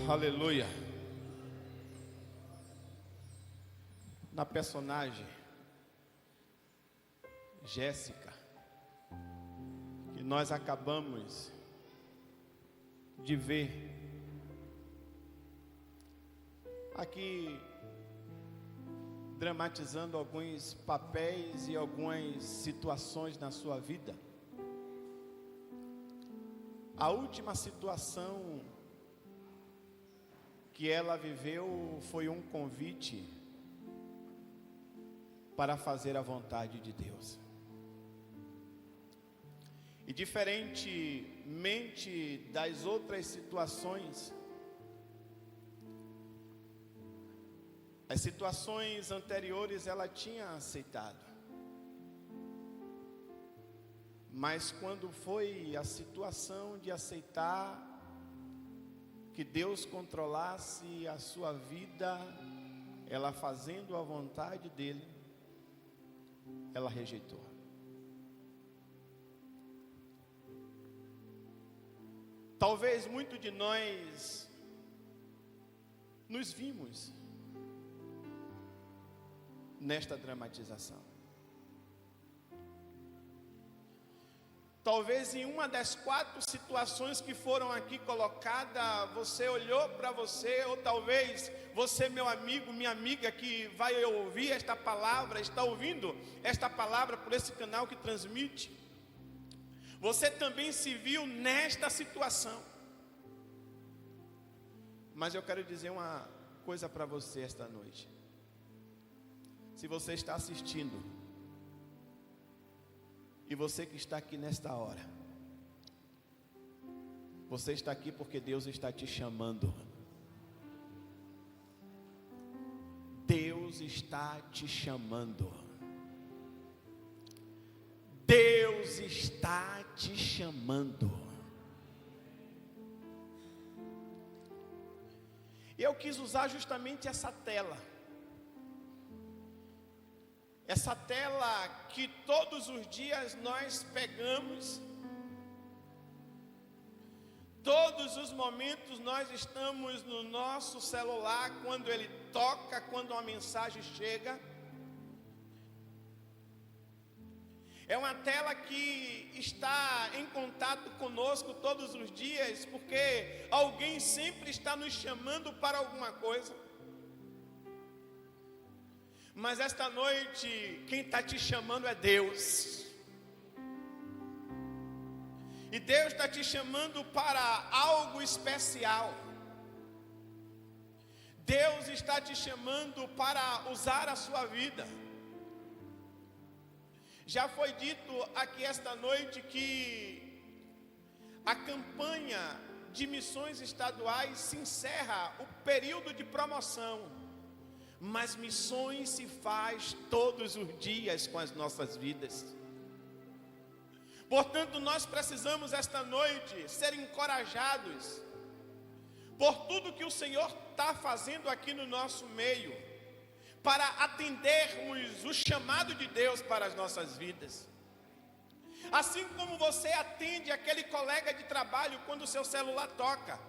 Aleluia. Na personagem Jéssica, que nós acabamos de ver aqui, dramatizando alguns papéis e algumas situações na sua vida. A última situação que ela viveu foi um convite para fazer a vontade de Deus. E diferentemente das outras situações, as situações anteriores ela tinha aceitado. Mas quando foi a situação de aceitar que Deus controlasse a sua vida, ela fazendo a vontade dele, ela rejeitou. Talvez muitos de nós nos vimos nesta dramatização. Talvez em uma das 4 situações que foram aqui colocadas, você olhou para você, ou talvez você, meu amigo, minha amiga, que vai ouvir esta palavra, está ouvindo esta palavra por esse canal que transmite, você também se viu nesta situação. Mas eu quero dizer uma coisa para você esta noite. Se você está assistindo, e você que está aqui nesta hora, você está aqui porque Deus está te chamando. Deus está te chamando. Deus está te chamando. E eu quis usar justamente essa tela. Essa tela que todos os dias nós pegamos, todos os momentos nós estamos no nosso celular, quando ele toca, quando uma mensagem chega. É uma tela que está em contato conosco todos os dias, porque alguém sempre está nos chamando para alguma coisa. Mas esta noite, quem está te chamando é Deus. E Deus está te chamando para algo especial. Deus está te chamando para usar a sua vida. Já foi dito aqui esta noite que a campanha de missões estaduais se encerra o período de promoção. Mas missões se faz todos os dias com as nossas vidas. Portanto, nós precisamos esta noite ser encorajados por tudo que o Senhor está fazendo aqui no nosso meio, para atendermos o chamado de Deus para as nossas vidas. Assim como você atende aquele colega de trabalho quando o seu celular toca,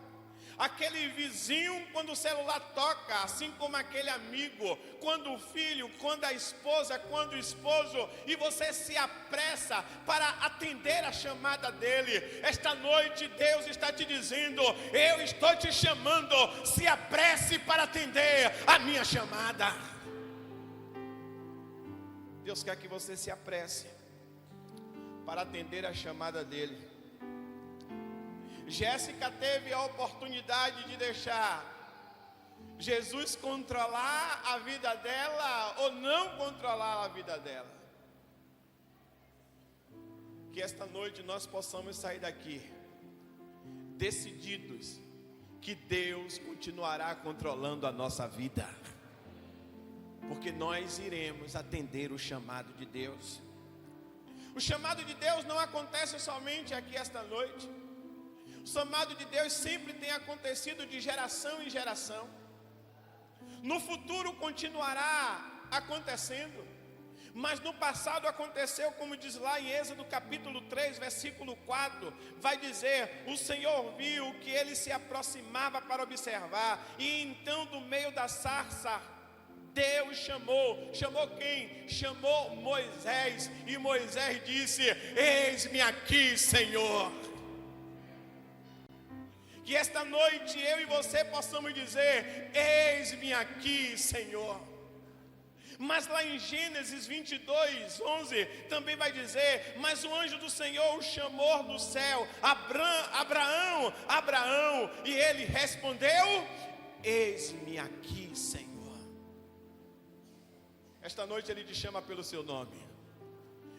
aquele vizinho quando o celular toca, assim como aquele amigo, quando o filho, quando a esposa, quando o esposo, e você se apressa para atender a chamada dele. Esta noite Deus está te dizendo: eu estou te chamando, se apresse para atender a minha chamada. Deus quer que você se apresse para atender a chamada dele. Jéssica teve a oportunidade de deixar Jesus controlar a vida dela ou não controlar a vida dela. Que esta noite nós possamos sair daqui decididos que Deus continuará controlando a nossa vida, porque nós iremos atender o chamado de Deus. O chamado de Deus não acontece somente aqui esta noite. O chamado de Deus sempre tem acontecido de geração em geração. No futuro continuará acontecendo. Mas no passado aconteceu, como diz lá em Êxodo capítulo 3, versículo 4, vai dizer: o Senhor viu que ele se aproximava para observar, e então do meio da sarça, Deus chamou quem? Chamou Moisés, e Moisés disse: eis-me aqui, Senhor. Que esta noite eu e você possamos dizer: eis-me aqui, Senhor. Mas lá em Gênesis 22, 11, também vai dizer: mas o anjo do Senhor o chamou do céu: Abraão, Abraão, e ele respondeu: eis-me aqui, Senhor. Esta noite ele te chama pelo seu nome,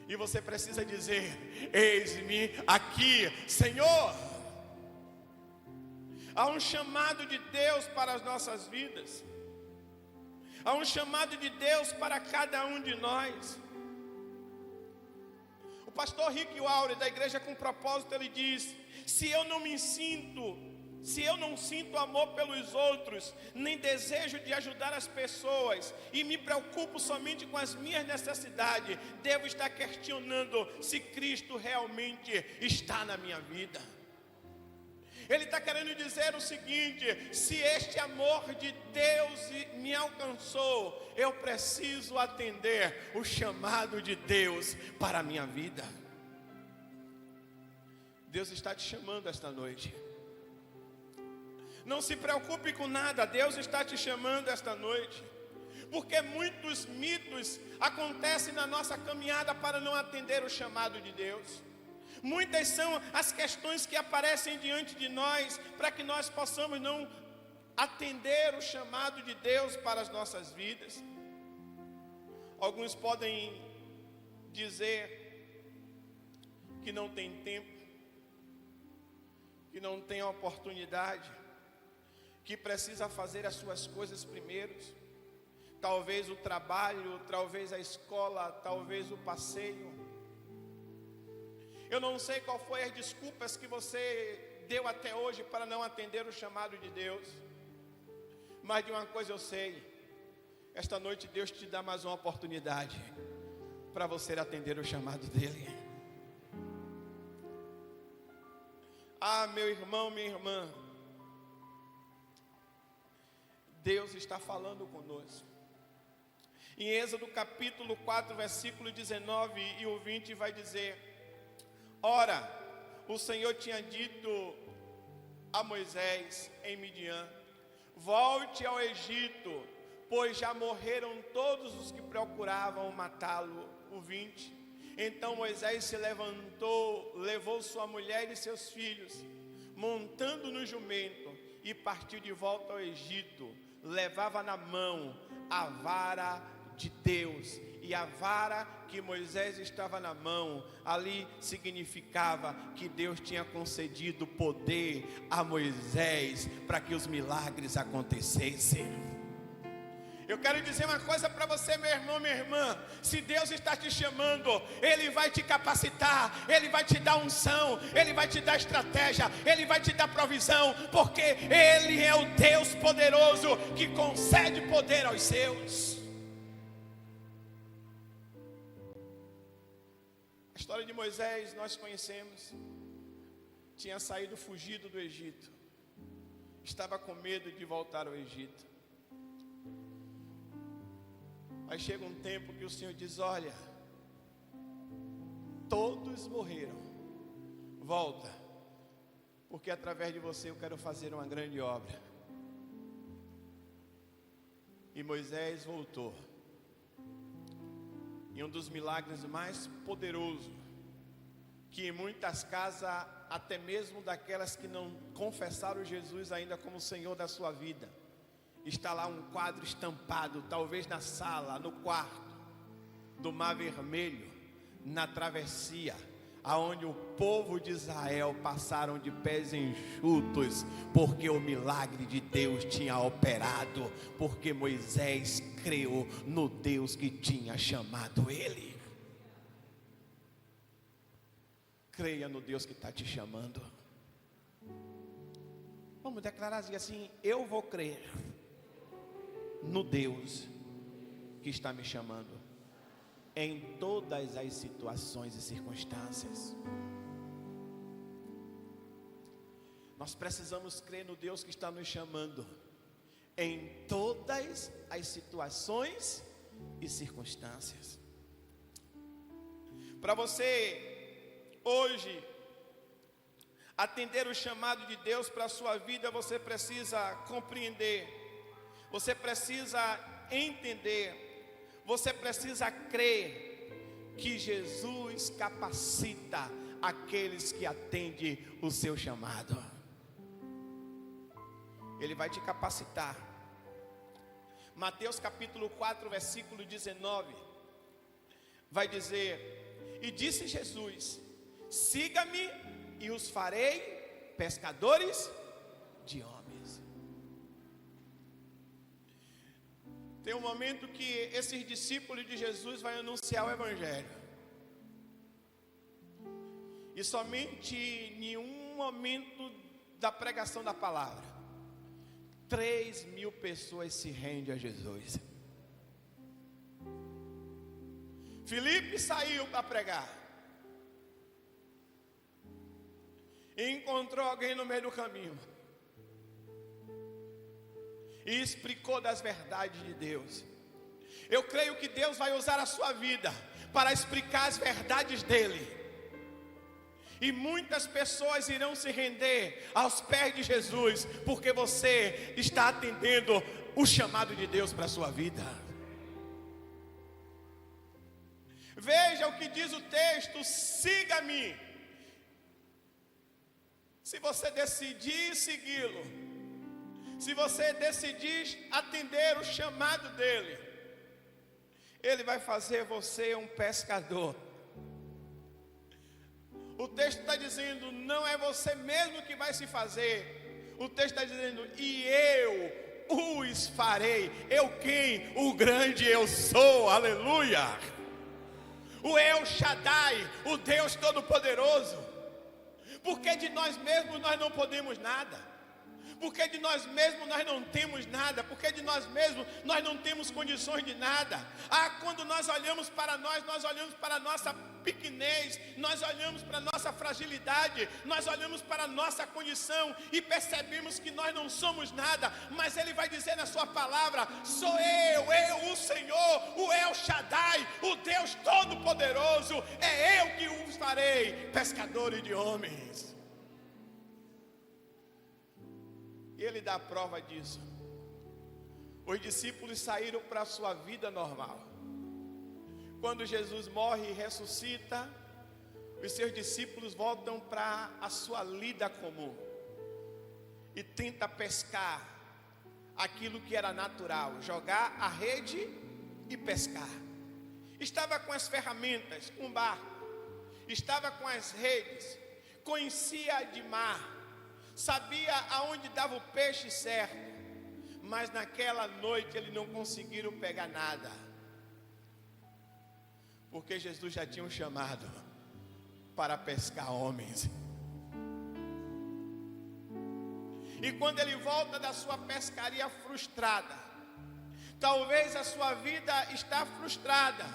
e você precisa dizer: eis-me aqui, Senhor. Há um chamado de Deus para as nossas vidas. Há um chamado de Deus para cada um de nós. O pastor Rick Warren, da Igreja com Propósito, ele diz: se eu não sinto amor pelos outros, nem desejo de ajudar as pessoas, e me preocupo somente com as minhas necessidades, devo estar questionando se Cristo realmente está na minha vida. Ele está querendo dizer o seguinte: se este amor de Deus me alcançou, eu preciso atender o chamado de Deus para a minha vida. Deus está te chamando esta noite. Não se preocupe com nada, Deus está te chamando esta noite. Porque muitos mitos acontecem na nossa caminhada para não atender o chamado de Deus. Muitas são as questões que aparecem diante de nós para que nós possamos não atender o chamado de Deus para as nossas vidas. Alguns podem dizer que não tem tempo, que não tem oportunidade, que precisa fazer as suas coisas primeiro. Talvez o trabalho, talvez a escola, talvez o passeio. Eu não sei qual foi as desculpas que você deu até hoje para não atender o chamado de Deus. Mas de uma coisa eu sei: esta noite Deus te dá mais uma oportunidade para você atender o chamado dEle. Ah, meu irmão, minha irmã, Deus está falando conosco. Em Êxodo capítulo 4, versículo 19 e o 20 vai dizer: ora, o Senhor tinha dito a Moisés em Midian: volte ao Egito, pois já morreram todos os que procuravam matá-lo. O 20. Então Moisés se levantou, levou sua mulher e seus filhos, montando no jumento, e partiu de volta ao Egito. Levava na mão a vara de Deus, e a vara que Moisés estava na mão, ali significava que Deus tinha concedido poder a Moisés para que os milagres acontecessem. Eu quero dizer uma coisa para você, meu irmão, minha irmã: se Deus está te chamando, Ele vai te capacitar, Ele vai te dar unção, Ele vai te dar estratégia, Ele vai te dar provisão, porque Ele é o Deus poderoso que concede poder aos seus. A história de Moisés nós conhecemos. Tinha saído fugido do Egito, estava com medo de voltar ao Egito. Mas chega um tempo que o Senhor diz: olha, todos morreram, volta, porque através de você eu quero fazer uma grande obra. E Moisés voltou. E um dos milagres mais poderosos, que em muitas casas, até mesmo daquelas que não confessaram Jesus ainda como Senhor da sua vida, está lá um quadro estampado, talvez na sala, no quarto do Mar Vermelho, na travessia, aonde o povo de Israel passaram de pés enxutos, porque o milagre de Deus tinha operado, porque Moisés creu no Deus que tinha chamado ele. Creia no Deus que está te chamando. Vamos declarar assim: eu vou crer no Deus que está me chamando. em todas as situações e circunstâncias. Nós precisamos crer no Deus que está nos chamando em todas as situações e circunstâncias. Para você hoje atender o chamado de Deus para a sua vida, você precisa compreender, você precisa entender, você precisa crer que Jesus capacita aqueles que atendem o seu chamado. Ele vai te capacitar. Mateus capítulo 4, versículo 19, vai dizer: e disse Jesus: siga-me e os farei pescadores de homens. Tem um momento que esses discípulos de Jesus vão anunciar o Evangelho. E somente em um momento da pregação da palavra, 3.000 pessoas se rendem a Jesus. Filipe saiu para pregar e encontrou alguém no meio do caminho e explicou das verdades de Deus. Eu creio que Deus vai usar a sua vida para explicar as verdades dele. E muitas pessoas irão se render aos pés de Jesus, porque você está atendendo o chamado de Deus para a sua vida. Veja o que diz o texto: siga-me. Se você decidir segui-lo, se você decidir atender o chamado dele, ele vai fazer você um pescador. O texto está dizendo, não é você mesmo que vai se fazer. O texto está dizendo, e eu os farei. Eu quem? O grande eu sou, aleluia. O El Shaddai, o Deus Todo-Poderoso. Porque de nós mesmos nós não podemos nada. Porque de nós mesmos nós não temos nada. Porque de nós mesmos nós não temos condições de nada. Quando nós olhamos para nós olhamos para a nossa pequenez, nós olhamos para a nossa fragilidade, nós olhamos para a nossa condição e percebemos que nós não somos nada. Mas Ele vai dizer na sua palavra, sou eu o Senhor, o El Shaddai, o Deus Todo-Poderoso, é eu que os farei pescadores de homens. E Ele dá prova disso. Os discípulos saíram para a sua vida normal. Quando Jesus morre e ressuscita, os seus discípulos voltam para a sua lida comum e tenta pescar aquilo que era natural, jogar a rede e pescar. Estava com as ferramentas, com o barco, estava com as redes, conhecia de mar, sabia aonde dava o peixe certo, mas naquela noite eles não conseguiram pegar nada, porque Jesus já tinha um chamado para pescar homens. E quando ele volta da sua pescaria frustrada, talvez a sua vida está frustrada,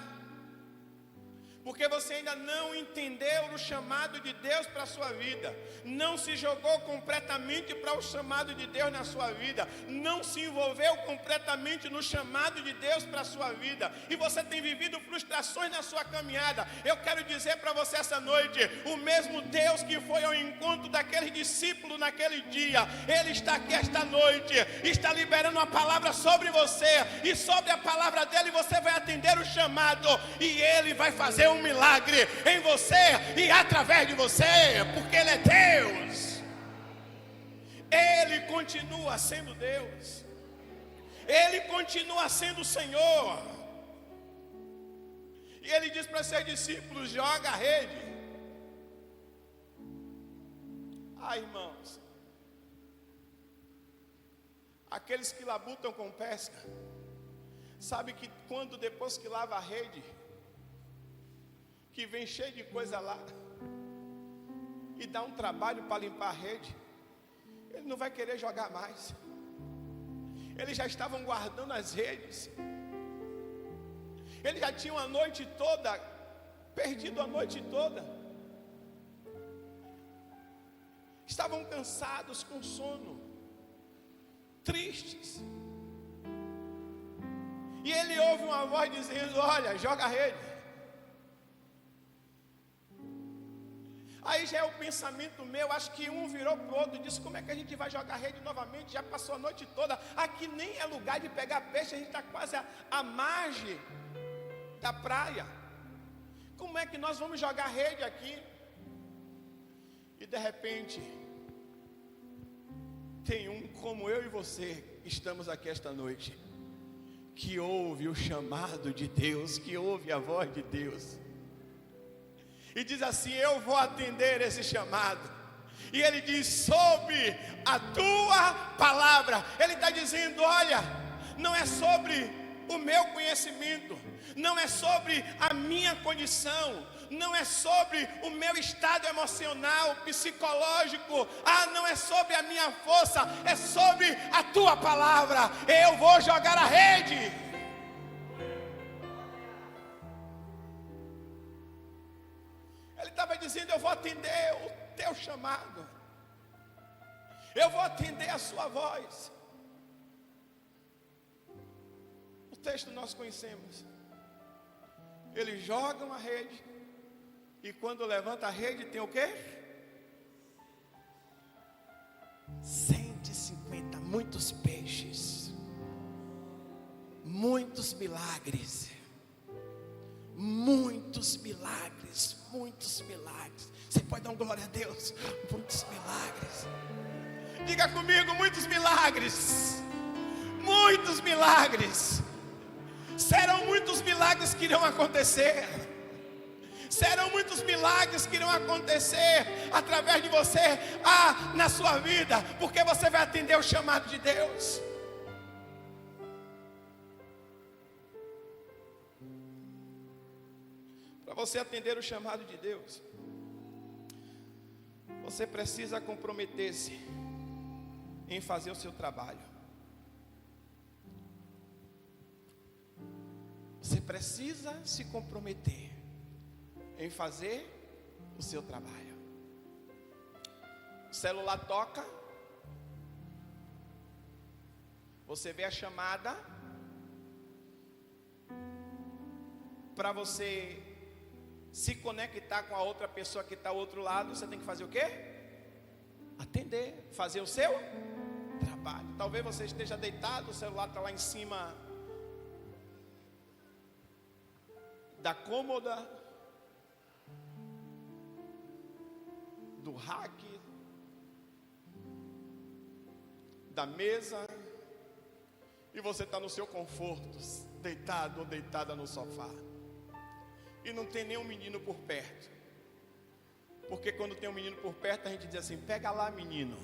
porque você ainda não entendeu o chamado de Deus para a sua vida, não se jogou completamente para o chamado de Deus na sua vida, não se envolveu completamente no chamado de Deus para a sua vida, e você tem vivido frustrações na sua caminhada. Eu quero dizer para você essa noite, o mesmo Deus que foi ao encontro daqueles discípulos naquele dia, Ele está aqui esta noite, está liberando uma palavra sobre você, e sobre a palavra dele você vai atender o chamado, e Ele vai fazer um milagre em você e através de você, porque Ele é Deus. Ele continua sendo Deus, Ele continua sendo o Senhor. E Ele diz para seus discípulos, joga a rede. Irmãos, aqueles que labutam com pesca, sabe que quando depois que lava a rede, que vem cheio de coisa lá, e dá um trabalho para limpar a rede, ele não vai querer jogar mais. Eles já estavam guardando as redes, Eles já tinham a noite toda, perdido a noite toda. Estavam cansados, com sono, tristes. E ele ouve uma voz dizendo: olha, joga a rede. Aí já é o pensamento meu, acho que um virou para o outro e disse: como é que a gente vai jogar rede novamente? Já passou a noite toda, aqui nem é lugar de pegar peixe, a gente está quase à margem da praia. Como é que nós vamos jogar rede aqui? E de repente, tem um como eu e você, que estamos aqui esta noite, que ouve o chamado de Deus, que ouve a voz de Deus, e diz assim: eu vou atender esse chamado. E ele diz: sob a tua palavra. Ele está dizendo: olha, não é sobre o meu conhecimento, não é sobre a minha condição, não é sobre o meu estado emocional, psicológico, não é sobre a minha força, é sobre a tua palavra. Eu vou jogar a rede. Ele estava dizendo: eu vou atender o teu chamado, eu vou atender a sua voz. O texto nós conhecemos. Eles jogam a rede, e quando levanta a rede tem o quê? 150, muitos peixes, muitos milagres, muitos milagres, muitos milagres. Você pode dar um glória a Deus? Muitos milagres. Diga comigo: muitos milagres, muitos milagres. Serão muitos milagres que irão acontecer. Serão muitos milagres que irão acontecer através de você, na sua vida, porque você vai atender o chamado de Deus. Para você atender o chamado de Deus, você precisa comprometer-se em fazer o seu trabalho. Você precisa se comprometer em fazer o seu trabalho. O celular toca, você vê a chamada, para você se conectar com a outra pessoa que está ao outro lado, você tem que fazer o quê? Atender, fazer o seu trabalho. Talvez você esteja deitado, o celular está lá em cima da cômoda, do rack, da mesa, e você está no seu conforto, deitado ou deitada no sofá, e não tem nenhum menino por perto, porque quando tem um menino por perto a gente diz assim: pega lá, menino.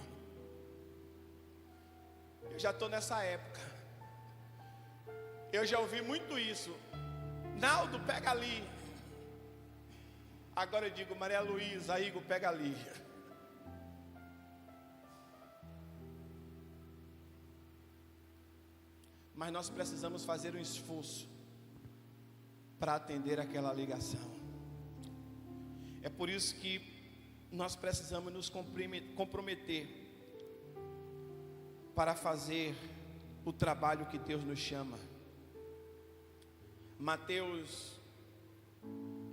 Eu já estou nessa época, eu já ouvi muito isso: Naldo, pega ali. Agora eu digo: Maria Luísa, Igor, pega ali. Mas nós precisamos fazer um esforço para atender aquela ligação. É por isso que nós precisamos nos comprometer para fazer o trabalho que Deus nos chama. Mateus,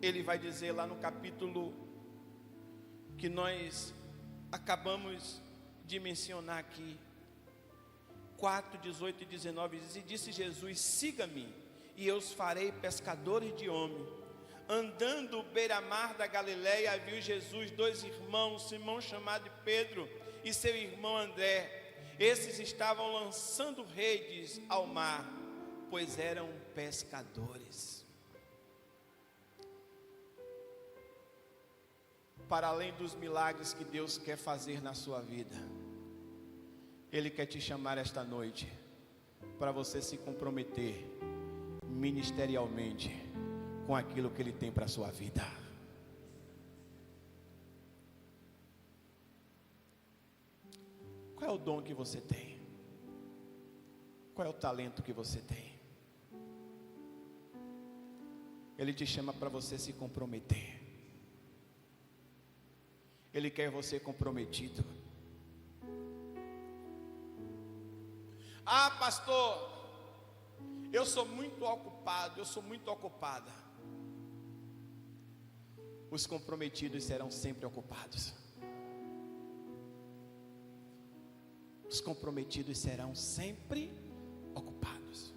ele vai dizer lá no capítulo que nós acabamos de mencionar aqui, 4, 18 e 19, diz: e disse Jesus: siga-me, e eu os farei pescadores de homens. Andando beira-mar da Galileia, viu Jesus 2 irmãos, Simão chamado de Pedro e seu irmão André. Esses estavam lançando redes ao mar, pois eram pescadores. Para além dos milagres que Deus quer fazer na sua vida, Ele quer te chamar esta noite para você se comprometer ministerialmente com aquilo que Ele tem para a sua vida. Qual é o dom que você tem? Qual é o talento que você tem? Ele te chama para você se comprometer. Ele quer você comprometido. Ah, pastor, eu sou muito ocupado, eu sou muito ocupada. Os comprometidos serão sempre ocupados. Os comprometidos serão sempre ocupados.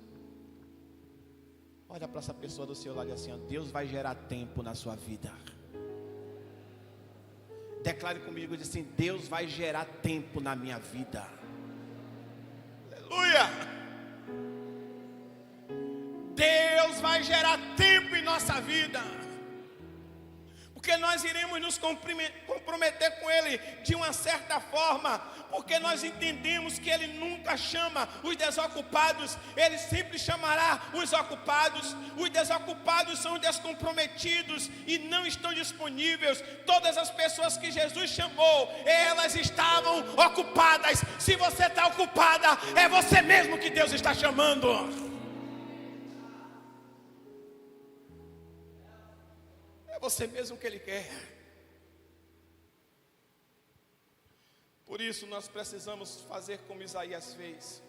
Olha para essa pessoa do seu lado assim, ó, Deus vai gerar tempo na sua vida. Declare comigo, diz assim: Deus vai gerar tempo na minha vida. Aleluia! Deus vai gerar tempo em nossa vida, porque nós iremos nos comprometer com Ele de uma certa forma, porque nós entendemos que Ele nunca chama os desocupados, Ele sempre chamará os ocupados. Os desocupados são descomprometidos e não estão disponíveis. Todas as pessoas que Jesus chamou, elas estavam ocupadas. Se você está ocupada, é você mesmo que Deus está chamando. É você mesmo que Ele quer. Por isso nós precisamos fazer como Isaías fez.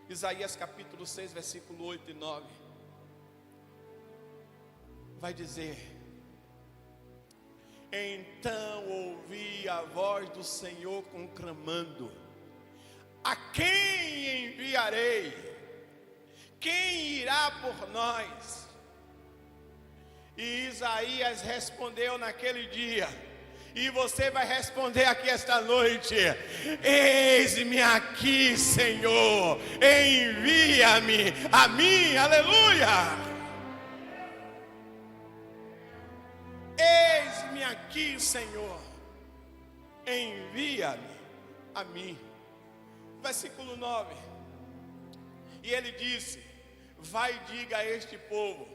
Isaías capítulo 6, versículo 8 e 9. Vai dizer: então ouvi a voz do Senhor conclamando: a quem enviarei? Quem irá por nós? E Isaías respondeu naquele dia, e você vai responder aqui esta noite: eis-me aqui, Senhor, envia-me a mim. Aleluia! Eis-me aqui, Senhor, envia-me a mim. Versículo 9. E ele disse: vai e diga a este povo,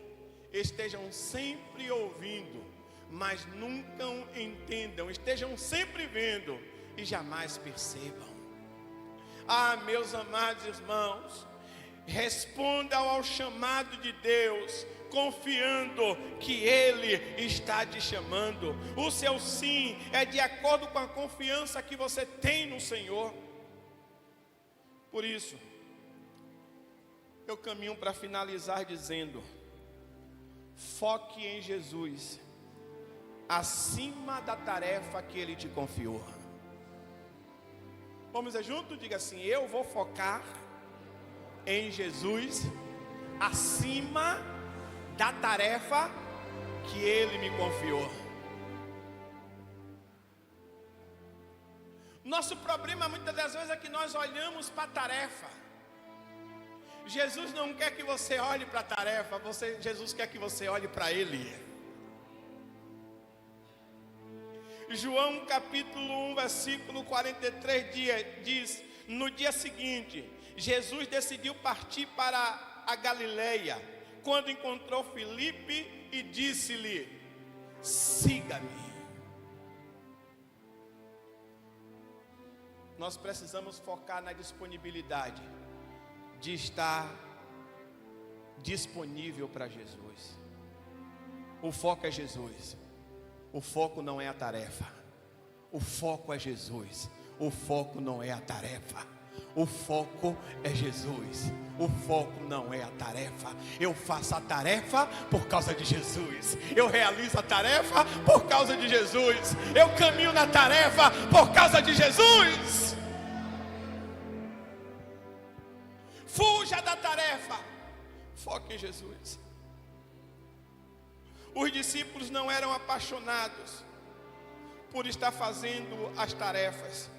estejam sempre ouvindo, mas nunca entendam, estejam sempre vendo e jamais percebam. Ah, meus amados irmãos, respondam ao chamado de Deus, confiando que Ele está te chamando. O seu sim é de acordo com a confiança que você tem no Senhor. Por isso, eu caminho para finalizar dizendo: foque em Jesus acima da tarefa que Ele te confiou. Vamos dizer junto? Diga assim: eu vou focar em Jesus acima da tarefa que Ele me confiou. Nosso problema muitas das vezes é que nós olhamos para a tarefa. Jesus não quer que você olhe para a tarefa, Jesus quer que você olhe para Ele. João capítulo 1, versículo 43 diz: no dia seguinte, Jesus decidiu partir para a Galileia, quando encontrou Filipe e disse-lhe: siga-me. Nós precisamos focar na disponibilidade de estar disponível para Jesus. O foco é Jesus. O foco não é a tarefa. O foco é Jesus. O foco não é a tarefa. O foco é Jesus. O foco não é a tarefa. Eu faço a tarefa por causa de Jesus. Eu realizo a tarefa por causa de Jesus. Eu caminho na tarefa por causa de Jesus. Fuja da tarefa. Foque em Jesus. Os discípulos não eram apaixonados por estar fazendo as tarefas.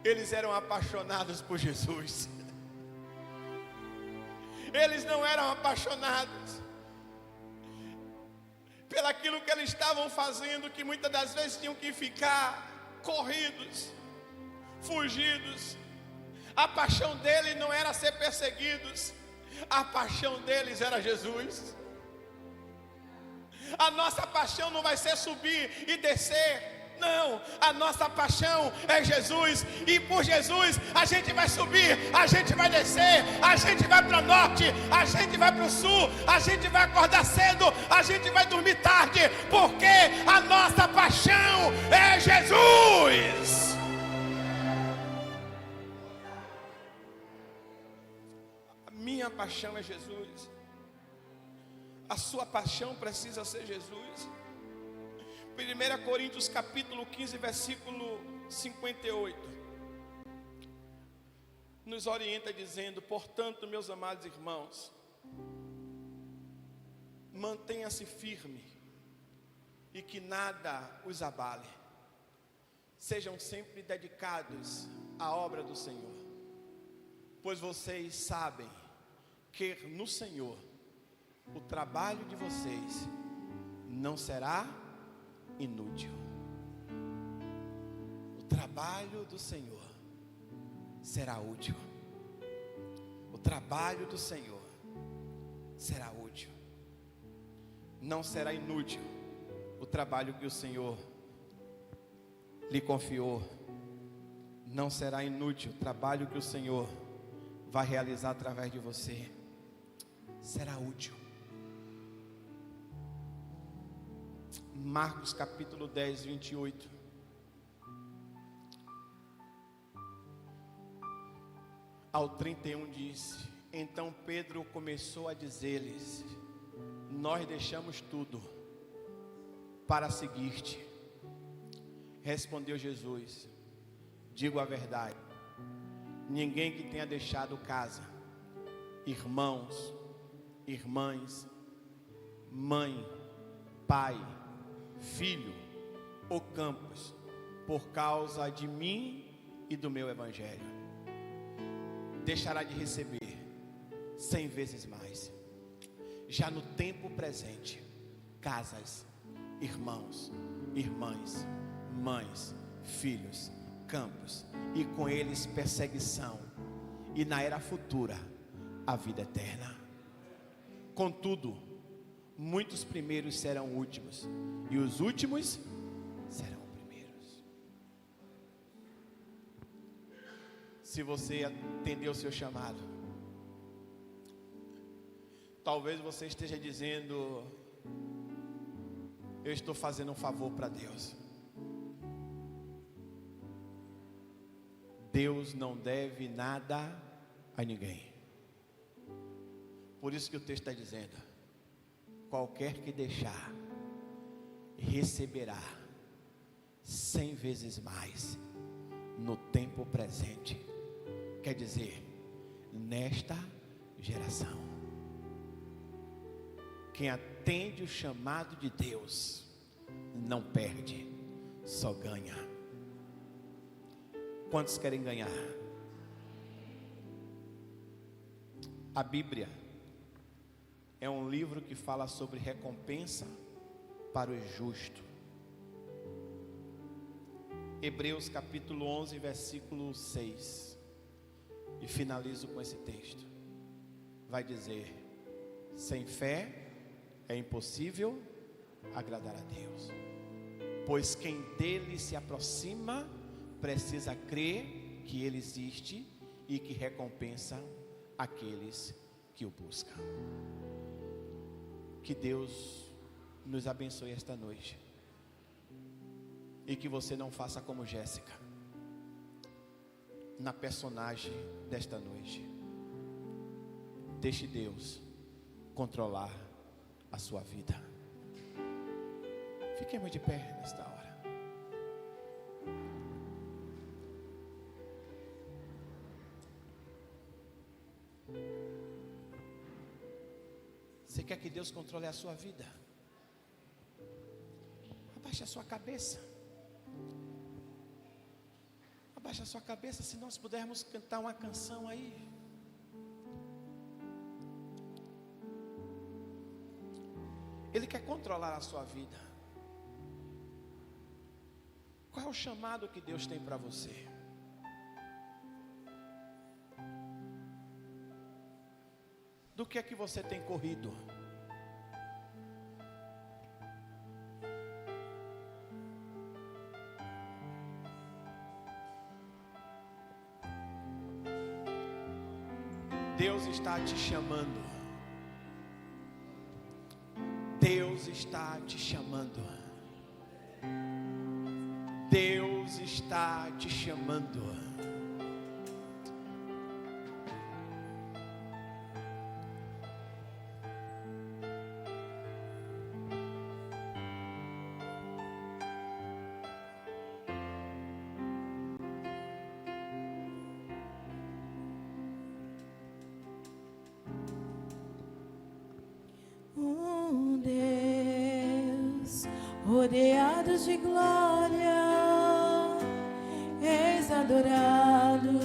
Eles eram apaixonados por Jesus. Eles não eram apaixonados pelaquilo que eles estavam fazendo, que muitas das vezes tinham que ficar corridos, fugidos. A paixão deles não era ser perseguidos. A paixão deles era Jesus. A nossa paixão não vai ser subir e descer. Não, a nossa paixão é Jesus, e por Jesus a gente vai subir, a gente vai descer, a gente vai para o norte, a gente vai para o sul, a gente vai acordar cedo, a gente vai dormir tarde, porque a nossa paixão é Jesus. A minha paixão é Jesus. A sua paixão precisa ser Jesus. 1 Coríntios capítulo 15, versículo 58, nos orienta dizendo: portanto, meus amados irmãos, mantenha-se firme e que nada os abale. Sejam sempre dedicados à obra do Senhor, pois vocês sabem que no Senhor o trabalho de vocês não será inútil. O trabalho do Senhor será útil. O trabalho do Senhor será útil. Não será inútil o trabalho que o Senhor lhe confiou. Não será inútil o trabalho que o Senhor vai realizar através de você. Será útil. Marcos capítulo 10, 28. Ao 31 diz: então Pedro começou a dizer-lhes: nós deixamos tudo para seguir-te. Respondeu Jesus: digo a verdade, ninguém que tenha deixado casa, irmãos, irmãs, mãe, pai, filho ou campos, por causa de mim e do meu evangelho, deixará de receber 100 vezes mais, já no tempo presente, casas, irmãos, irmãs, mães, filhos, campos, e com eles perseguição, e na era futura a vida eterna. Contudo, muitos primeiros serão últimos, e os últimos serão primeiros. Se você atendeu o seu chamado, talvez você esteja dizendo: eu estou fazendo um favor para Deus. Deus não deve nada a ninguém. Por isso que o texto está dizendo: qualquer que deixar, receberá 100 vezes mais no tempo presente. Quer dizer, nesta geração. Quem atende o chamado de Deus não perde, só ganha. Quantos querem ganhar? A Bíblia é um livro que fala sobre recompensa para o justo. Hebreus capítulo 11, versículo 6. E finalizo com esse texto. Vai dizer: sem fé é impossível agradar a Deus, pois quem dele se aproxima precisa crer que ele existe e que recompensa aqueles que o buscam. Que Deus nos abençoe esta noite, e que você não faça como Jéssica na personagem desta noite. Deixe Deus controlar a sua vida. Fiquemos de pé nesta hora. Você quer que Deus controle a sua vida? Abaixe a sua cabeça. Abaixe a sua cabeça, se nós pudermos cantar uma canção aí. Ele quer controlar a sua vida. Qual é o chamado que Deus tem para você? Do que é que você tem corrido? Deus está te chamando. Deus está te chamando. Deus está te chamando. Rodeados de glória, és adorado.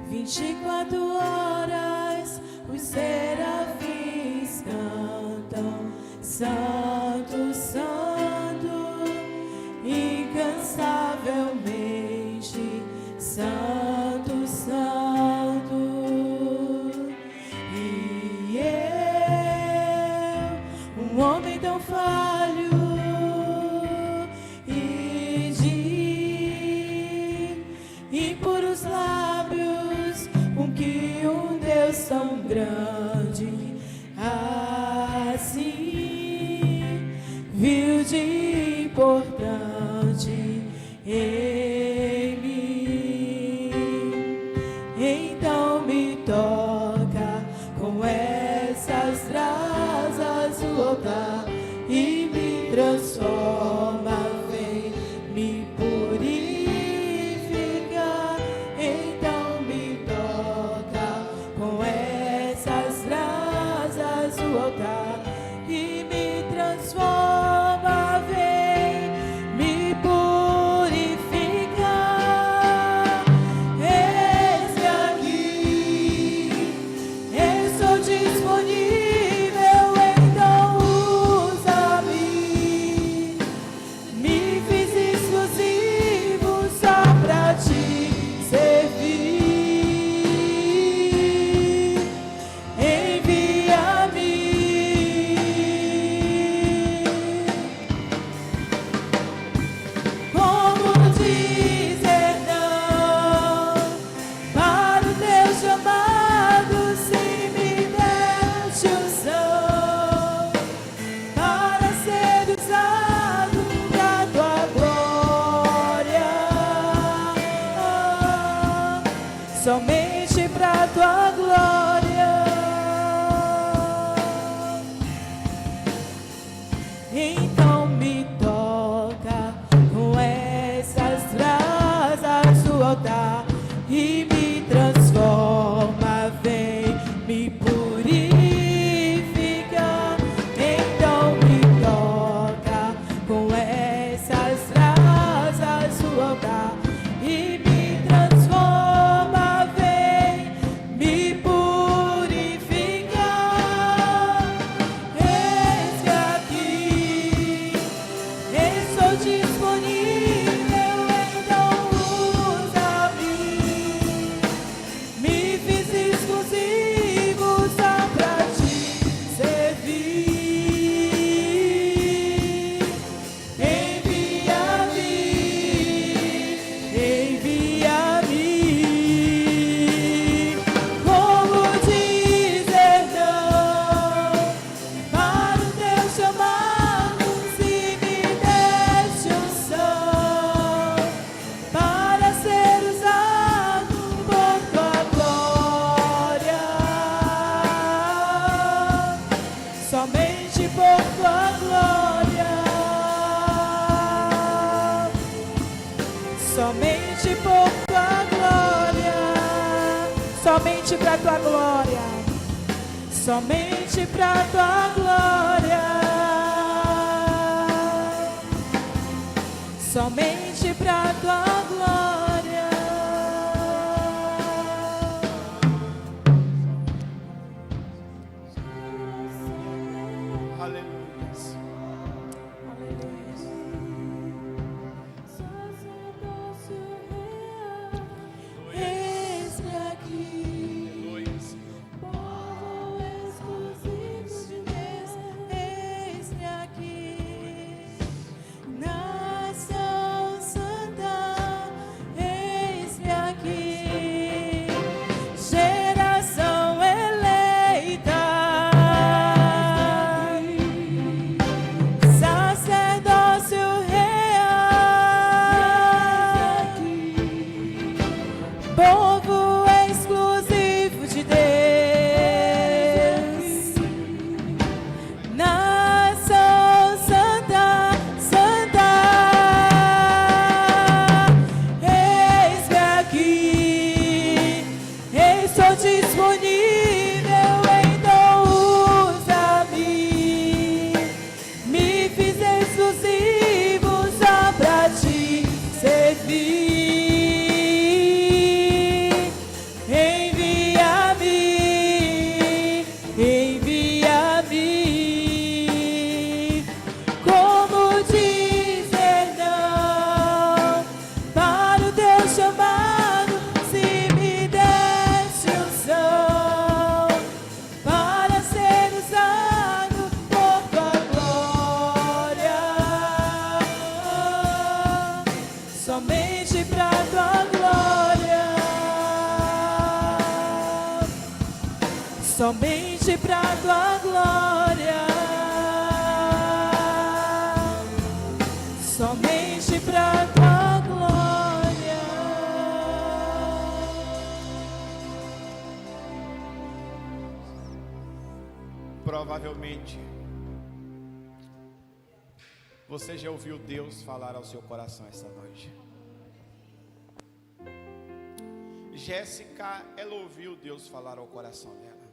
24 horas os serafins cantam: Santo, Santo, incansavelmente, Santo, Santo. E eu, um homem tão falho, impuros lábios, com que um Deus tão grande assim viu de importante em mim. Então me toca com essas brasas o altar e me transforma, vem me purificar. Então me toca com essas brasas o altar e me transforma, vem me purificar. Eis-me aqui, estou disponível, então usa-me. Me fiz exclusivo só pra te servir. Envia-me. Como dizer não para o teu chamado, se me deste unção para ser usado pra tua glória, somente pra tua glória. Então me toca com essas brasas do altar e me transforma, vem me purifica. Então me toca com essas brasas do altar e me transforma, vem me purificar. Eis-me aqui, estou disponível, então usa-me. Me fiz exclusivo só pra te servir. Envia-me, envia-me. Como dizer não para o teu chamado, se me deste unção para ser usado por tua glória, somente por tua glória, somente por tua glória, somente pra tua glória, somente pra tua glória, somente pra tua glória. Aleluia. Eis-me aqui, Aleluia, Senhor. povo exclusivo de Deus. Eis-me aqui, nação santa, somente pra tua glória, somente pra tua glória, somente pra tua glória. Provavelmente você já ouviu Deus falar ao seu coração essa noite. Jéssica, ela ouviu Deus falar ao coração dela.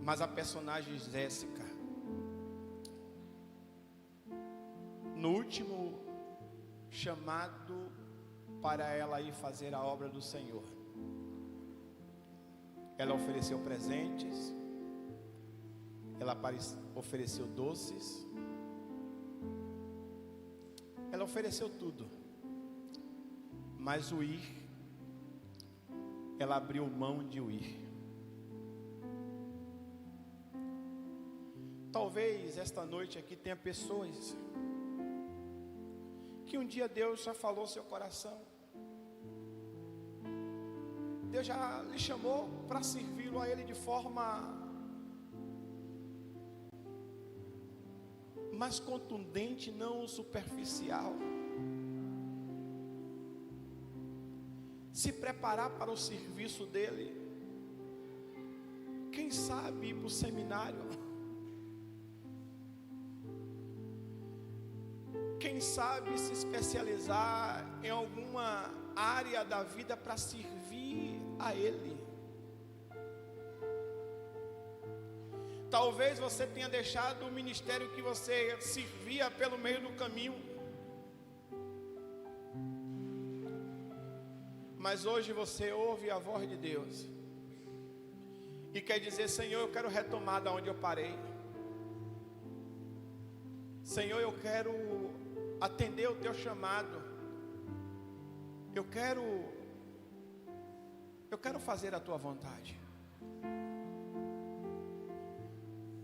Mas a personagem Jéssica, no último chamado para ela ir fazer a obra do Senhor, ela ofereceu presentes, ela ofereceu doces, ela ofereceu tudo, mas o ir, ela abriu mão de o ir. Talvez esta noite aqui tenha pessoas que um dia Deus já falou ao seu coração, Deus já lhe chamou para servi-lo a Ele de forma mais contundente, não superficial. Se preparar para o serviço dele. Quem sabe ir para o seminário. Quem sabe se especializar em alguma área da vida para servir a Ele. Talvez você tenha deixado o ministério que você servia pelo meio do caminho. Mas hoje você ouve a voz de Deus e quer dizer: Senhor, eu quero retomar da onde eu parei. Senhor, eu quero atender o teu chamado. Eu quero fazer a tua vontade.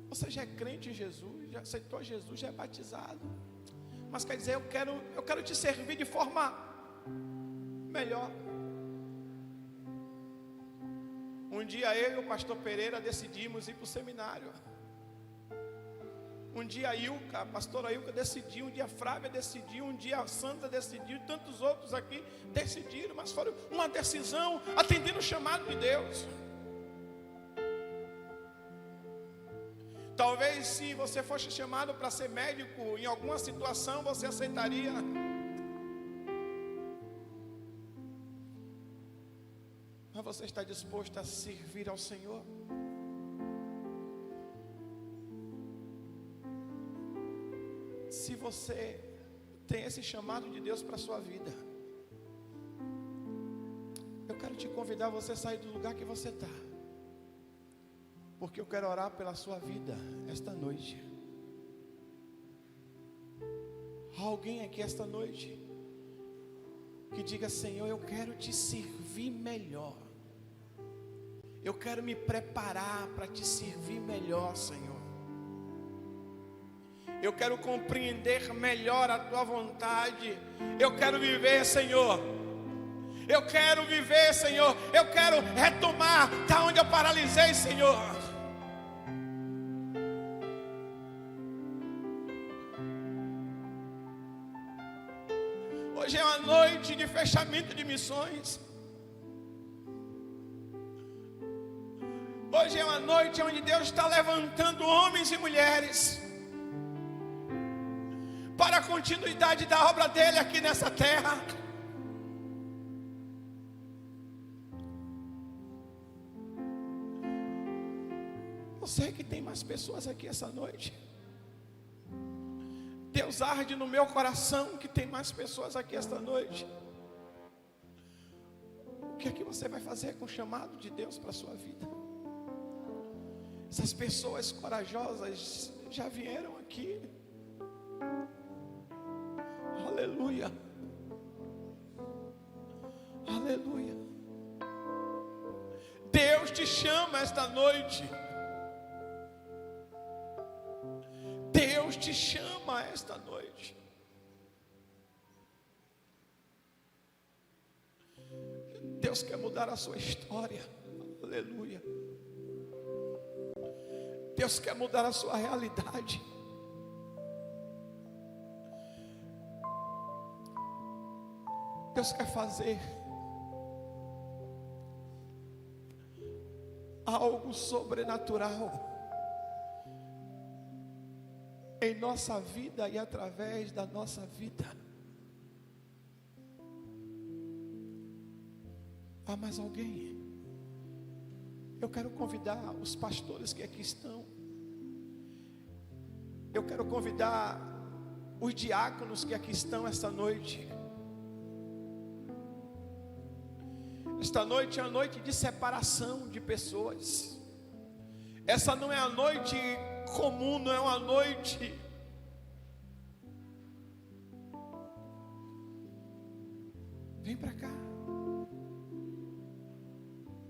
Você já é crente em Jesus, já aceitou Jesus, já é batizado, mas quer dizer: eu quero te servir de forma melhor. Um dia eu e o pastor Pereira decidimos ir para o seminário. Um dia a pastora Ilka decidiu, um dia a Flávia decidiu, um dia a Sandra decidiu, e tantos outros aqui decidiram, mas foi uma decisão atendendo o chamado de Deus. Talvez se você fosse chamado para ser médico, em alguma situação você aceitaria. Mas você está disposto a servir ao Senhor? Se você tem esse chamado de Deus para a sua vida, eu quero te convidar a você sair do lugar que você está, porque eu quero orar pela sua vida esta noite. Há alguém aqui esta noite que diga: Senhor, eu quero te servir melhor. Eu quero me preparar para te servir melhor, Senhor. Eu quero compreender melhor a tua vontade. Eu quero viver, Senhor. Eu quero viver, Senhor. Eu quero retomar da onde eu paralisei, Senhor. Hoje é uma noite de fechamento de missões. Hoje é uma noite onde Deus está levantando homens e mulheres para a continuidade da obra dele aqui nessa terra. Eu sei que tem mais pessoas aqui essa noite. Deus arde no meu coração que tem mais pessoas aqui esta noite. O que é que você vai fazer com o chamado de Deus para a sua vida? Essas pessoas corajosas já vieram aqui. Aleluia. Aleluia. Deus te chama esta noite. Deus te chama esta noite. Deus quer mudar a sua história. Aleluia. Deus quer mudar a sua realidade. Deus quer fazer algo sobrenatural em nossa vida e através da nossa vida. Há mais alguém? Eu quero convidar os pastores que aqui estão. Eu quero convidar os diáconos que aqui estão esta noite. Esta noite é a noite de separação de pessoas. Essa não é a noite comum, não é uma noite vem para cá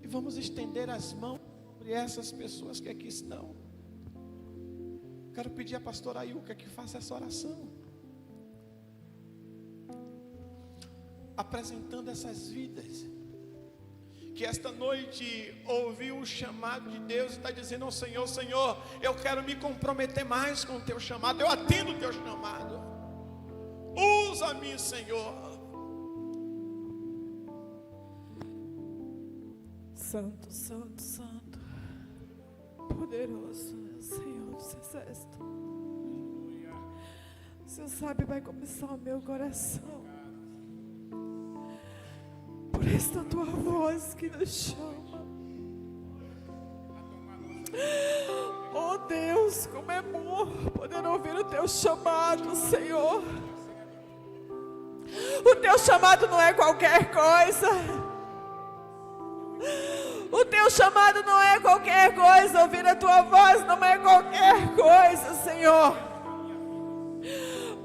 e vamos estender as mãos sobre essas pessoas que aqui estão. Quero pedir a pastora Ayuca que faça essa oração, apresentando essas vidas que esta noite ouviu o chamado de Deus e está dizendo ao Senhor: Senhor, eu quero me comprometer mais com o teu chamado, eu atendo o teu chamado, usa-me, Senhor. Santo, santo, santo, poderoso é o Senhor dos exércitos. O Senhor sabe, vai começar o meu coração. Por esta tua voz que nos chama. Oh Deus, como é bom poder ouvir o teu chamado, Senhor. O teu chamado não é qualquer coisa. O teu chamado não é qualquer coisa. Ouvir a tua voz não é qualquer coisa, Senhor.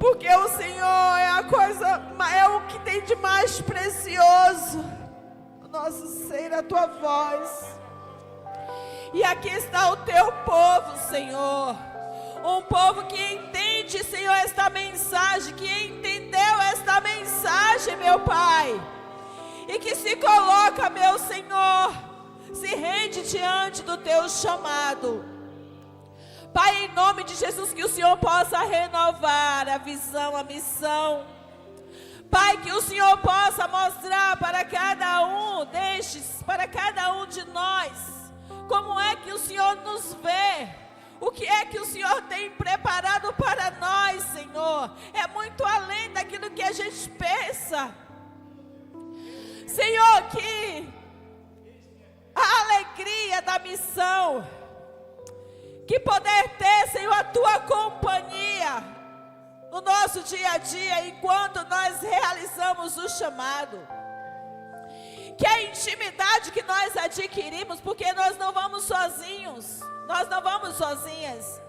Porque o Senhor é a coisa, é o que tem de mais precioso no nosso ser, a tua voz. E aqui está o teu povo, Senhor. Um povo que entende, Senhor, esta mensagem, que entendeu esta mensagem, meu Pai. E que se coloca, meu Senhor, se rende diante do teu chamado. Pai, em nome de Jesus, que o Senhor possa renovar a visão, a missão. Pai, que o Senhor possa mostrar para cada um destes, para cada um de nós, como é que o Senhor nos vê, o que é que o Senhor tem preparado para nós, Senhor. É muito além daquilo que a gente pensa. Senhor, que a alegria da missão, que poder ter, Senhor, a tua companhia no nosso dia a dia, enquanto nós realizamos o chamado. Que a intimidade que nós adquirimos, porque nós não vamos sozinhos, nós não vamos sozinhas.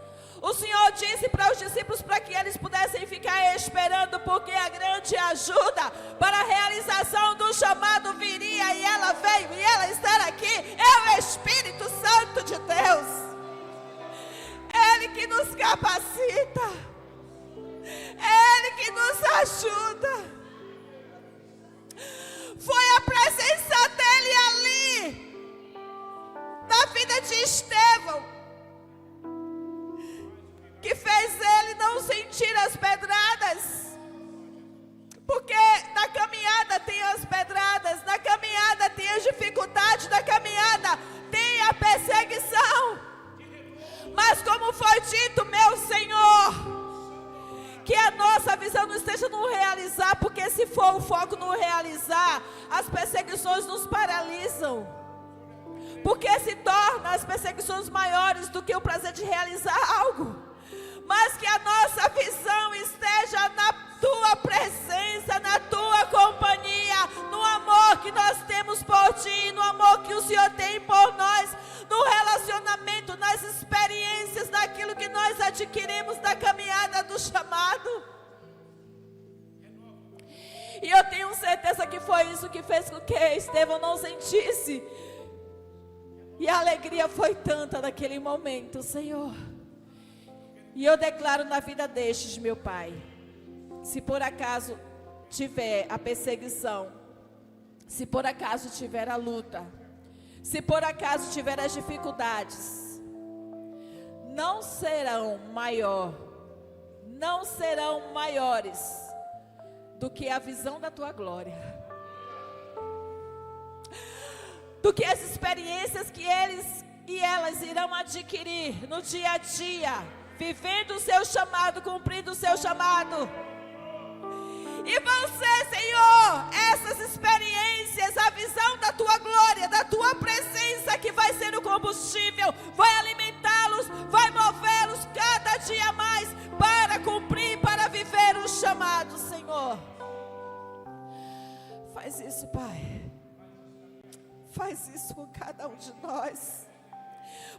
O Senhor disse para os discípulos para que eles pudessem ficar esperando, porque a grande ajuda para a realização do chamado viria, e ela veio, e ela está aqui, é o Espírito Santo de Deus. Ele que nos capacita, Ele que nos ajuda. Foi a presença dele ali, na vida de Estevão, que fez ele não sentir as pedradas. Porque na caminhada tem as pedradas, na caminhada tem as dificuldades, na caminhada tem a perseguição. Mas como foi dito, meu Senhor, que a nossa visão não esteja no realizar, porque se for o foco no realizar, as perseguições nos paralisam. Porque se tornam as perseguições maiores do que o prazer de realizar algo. Mas que a nossa visão esteja na tua presença, na tua companhia, no amor que nós temos por ti, no amor que o Senhor tem por nós, no relacionamento, nas experiências, naquilo que nós adquirimos da caminhada do chamado. E eu tenho certeza que foi isso que fez com que Estevão não sentisse. E a alegria foi tanta naquele momento, Senhor. E eu declaro na vida destes, meu Pai, se por acaso tiver a perseguição, Se por acaso tiver a luta, se por acaso tiver as dificuldades, não serão maiores do que a visão da tua glória, do que as experiências que eles e elas irão adquirir no dia a dia, vivendo o seu chamado, cumprindo o seu chamado. E vão ser, Senhor, essas experiências, a visão da tua glória, da tua presença, que vai ser o combustível, vai alimentá-los, vai movê-los cada dia mais para cumprir, para viver o chamado, Senhor. Faz isso, Pai. Faz isso com cada um de nós,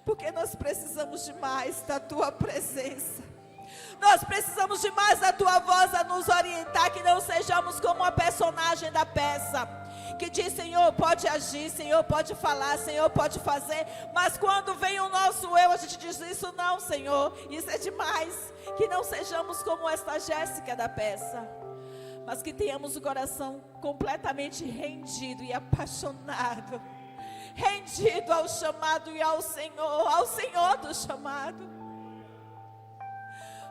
porque nós precisamos demais da tua presença. Nós precisamos demais da tua voz a nos orientar, que não sejamos como a personagem da peça, que diz: Senhor, pode agir, Senhor, pode falar, Senhor, pode fazer, mas quando vem o nosso eu, a gente diz: isso não, Senhor, isso é demais. Que não sejamos como esta Jéssica da peça, mas que tenhamos o coração completamente rendido e apaixonado, rendido ao chamado e ao Senhor do chamado.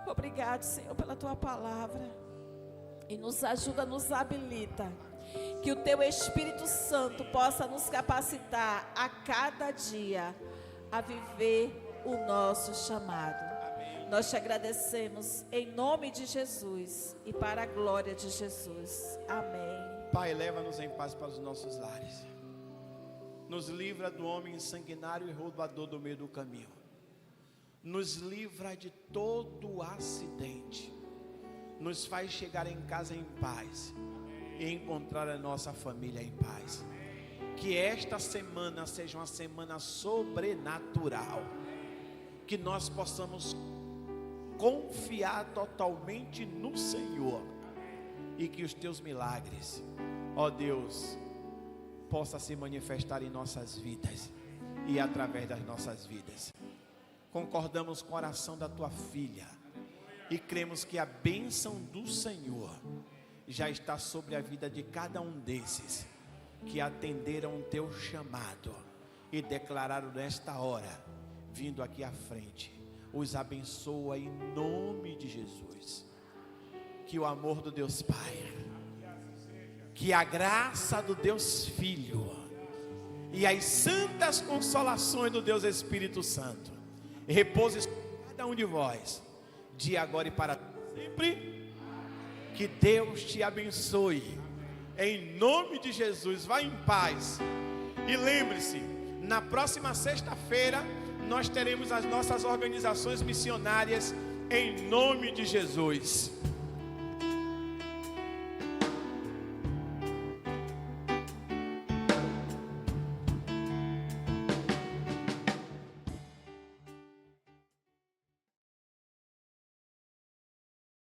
Obrigado, Senhor, pela tua palavra, e nos ajuda, nos habilita, que o teu Espírito Santo possa nos capacitar a cada dia a viver o nosso chamado. Amém. Nós te agradecemos em nome de Jesus e para a glória de Jesus. Amém. Pai, leva-nos em paz para os nossos lares, nos livra do homem sanguinário e roubador do meio do caminho. Nos livra de todo acidente, nos faz chegar em casa em paz e encontrar a nossa família em paz. Que esta semana seja uma semana sobrenatural, que nós possamos confiar totalmente no Senhor, e que os teus milagres, ó Deus, possa se manifestar em nossas vidas e através das nossas vidas. Concordamos com a oração da tua filha e cremos que a bênção do Senhor já está sobre a vida de cada um desses que atenderam o teu chamado e declararam nesta hora, vindo aqui à frente. Os abençoa em nome de Jesus. Que o amor do Deus Pai, que a graça do Deus Filho e as santas consolações do Deus Espírito Santo repouse sobre cada um de vós, de agora e para sempre. Que Deus te abençoe, em nome de Jesus. Vá em paz. E lembre-se, na próxima sexta-feira nós teremos as nossas organizações missionárias, em nome de Jesus.